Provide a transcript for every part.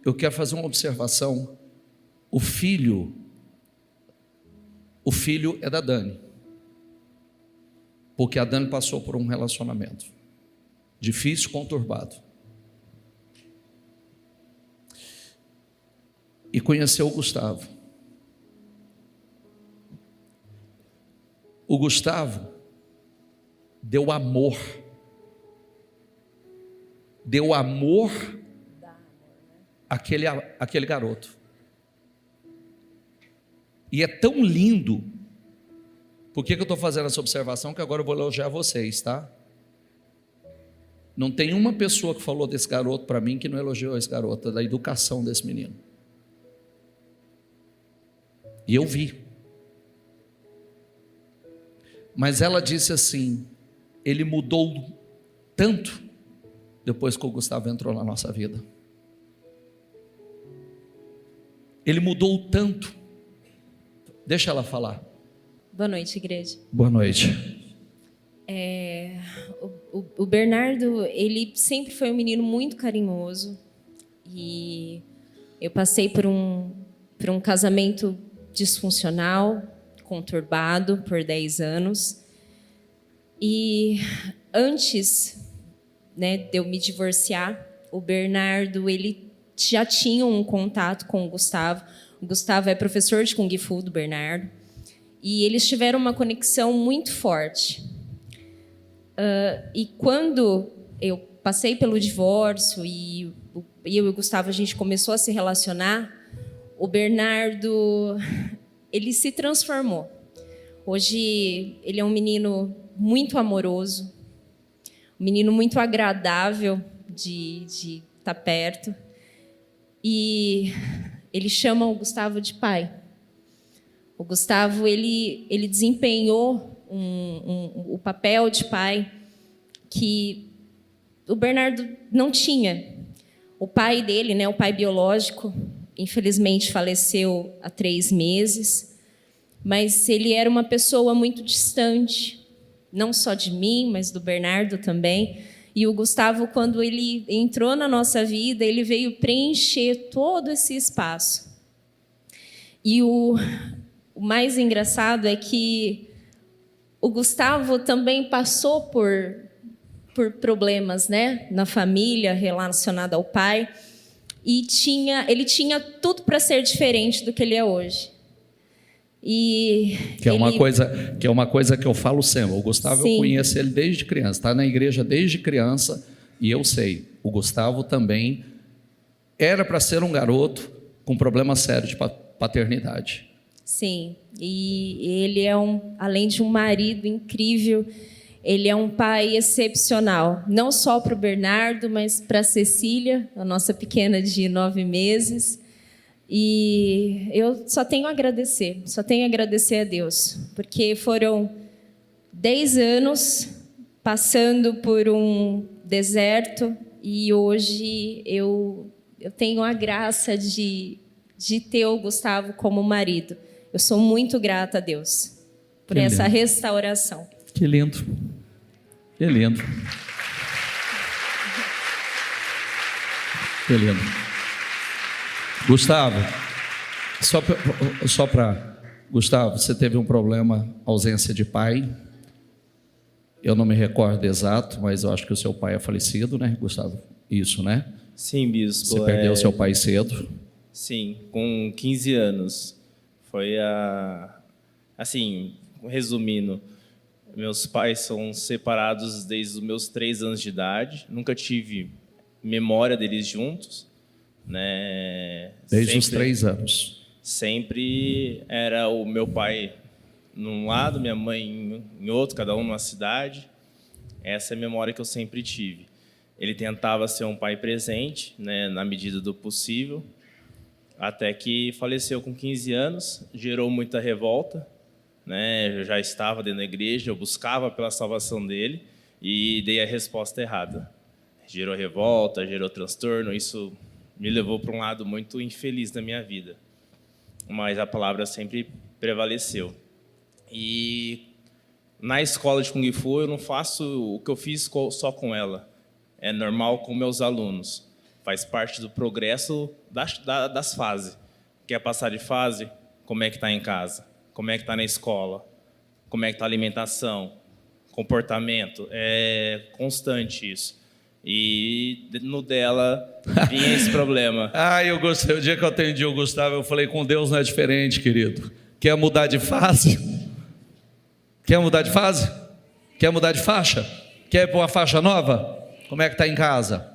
eu quero fazer uma observação. O filho é da Dani, porque a Dani passou por um relacionamento difícil, conturbado, e conheceu o Gustavo. O Gustavo deu amor àquele garoto. E é tão lindo. Por que eu estou fazendo essa observação? Que agora eu vou elogiar vocês, tá? Não tem uma pessoa que falou desse garoto para mim que não elogiou esse garoto, da educação desse menino. E eu vi. Mas ela disse assim: ele mudou tanto depois que o Gustavo entrou na nossa vida. Ele mudou tanto. Deixa ela falar. Boa noite, igreja. Boa noite. O Bernardo, ele sempre foi um menino muito carinhoso. E eu passei por um casamento disfuncional, conturbado por 10 anos. E antes, de eu me divorciar, o Bernardo, ele já tinha um contato com o Gustavo. O Gustavo é professor de Kung Fu do Bernardo. E eles tiveram uma conexão muito forte. E quando eu passei pelo divórcio e eu e o Gustavo, a gente começou a se relacionar, o Bernardo, ele se transformou. Hoje, ele é um menino muito amoroso, um menino muito agradável de estar perto. E ele chama o Gustavo de pai. O Gustavo, ele desempenhou o papel de pai que o Bernardo não tinha. O pai dele, o pai biológico, infelizmente faleceu há 3 meses, mas ele era uma pessoa muito distante, não só de mim, mas do Bernardo também. E o Gustavo, quando ele entrou na nossa vida, ele veio preencher todo esse espaço. E o mais engraçado é que o Gustavo também passou por problemas, na família, relacionado ao pai. E ele tinha tudo para ser diferente do que ele é hoje. Que é uma coisa que eu falo sempre. O Gustavo, sim, eu conheço ele desde criança, está na igreja desde criança, e eu sei, o Gustavo também era para ser um garoto com problema sério de paternidade. Sim, e ele é além de um marido incrível, ele é um pai excepcional, não só para o Bernardo, mas para a Cecília, a nossa pequena de 9 meses. E eu só tenho a agradecer a Deus, porque foram 10 anos passando por um deserto e hoje eu tenho a graça de ter o Gustavo como marido. Eu sou muito grata a Deus por essa restauração. Que lindo, que lindo. Que lindo. Gustavo, Gustavo, você teve um problema, ausência de pai. Eu não me recordo exato, mas eu acho que o seu pai é falecido, né, Gustavo? Isso, né? Sim, bispo. Você perdeu seu pai cedo? Sim, com 15 anos. Foi assim, resumindo, meus pais são separados desde os meus 3 anos de idade. Nunca tive memória deles juntos. Desde os 3 anos. Sempre era o meu pai num lado, minha mãe em outro, cada um numa cidade. Essa é a memória que eu sempre tive. Ele tentava ser um pai presente, na medida do possível, até que faleceu com 15 anos, gerou muita revolta. Eu já estava dentro da igreja, eu buscava pela salvação dele e dei a resposta errada. Gerou revolta, gerou transtorno, isso me levou para um lado muito infeliz da minha vida. Mas a palavra sempre prevaleceu. E na escola de Kung Fu eu não faço o que eu fiz só com ela. É normal com meus alunos. faz parte do progresso das fases. Quer passar de fase? Como é que está em casa? Como é que está na escola? Como é que está a alimentação? Comportamento? É constante isso. E no dela vinha esse problema. Eu gostei. O dia que eu atendi o Gustavo, eu falei, com Deus não é diferente, querido. Quer mudar de fase? Quer mudar de fase? Quer mudar de faixa? Quer ir para uma faixa nova? Como é que está em casa?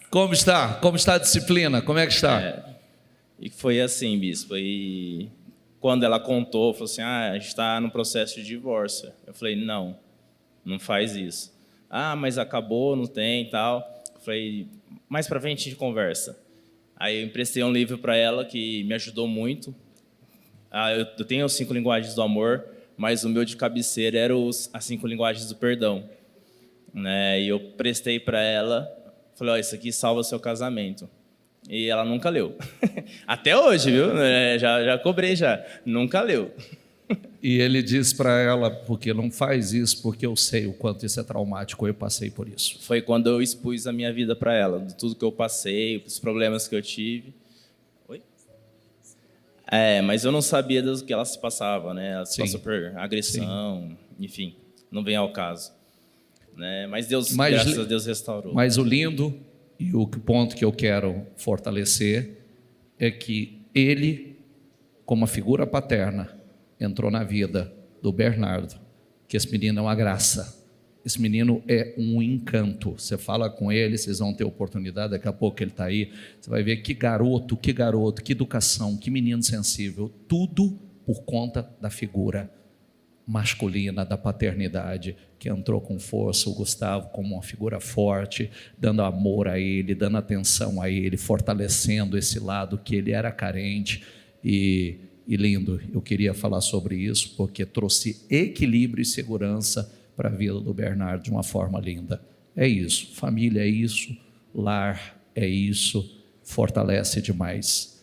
Como está? Como está a disciplina? Como é que está? E foi assim, bispo. E quando ela contou, falou assim, a gente está no processo de divórcio. Eu falei, não faz isso. Mas acabou, não tem e tal. Eu falei, mais para frente a gente conversa. Aí eu emprestei um livro para ela que me ajudou muito. Eu tenho os 5 linguagens do amor, mas o meu de cabeceira era as 5 linguagens do perdão. Né? E eu prestei para ela, falei, isso aqui salva seu casamento. E ela nunca leu. Até hoje, viu? Já cobrei já. Nunca leu. E ele diz para ela, porque não faz isso, porque eu sei o quanto isso é traumático, eu passei por isso. Foi quando eu expus a minha vida para ela, de tudo que eu passei, os problemas que eu tive. Oi? Mas eu não sabia do que ela se passava, né? Ela se passou por agressão, enfim, não vem ao caso. Né? Mas Deus, graças a Deus, restaurou. Mas o lindo e o ponto que eu quero fortalecer é que ele, como a figura paterna, entrou na vida do Bernardo, que esse menino é uma graça, esse menino é um encanto. Você fala com ele, vocês vão ter oportunidade, daqui a pouco ele está aí, você vai ver que garoto, que educação, que menino sensível, tudo por conta da figura masculina, da paternidade, que entrou com força, o Gustavo como uma figura forte, dando amor a ele, dando atenção a ele, fortalecendo esse lado que ele era carente. E lindo, eu queria falar sobre isso, porque trouxe equilíbrio e segurança para a vida do Bernardo de uma forma linda. É isso, família é isso, lar é isso, fortalece demais.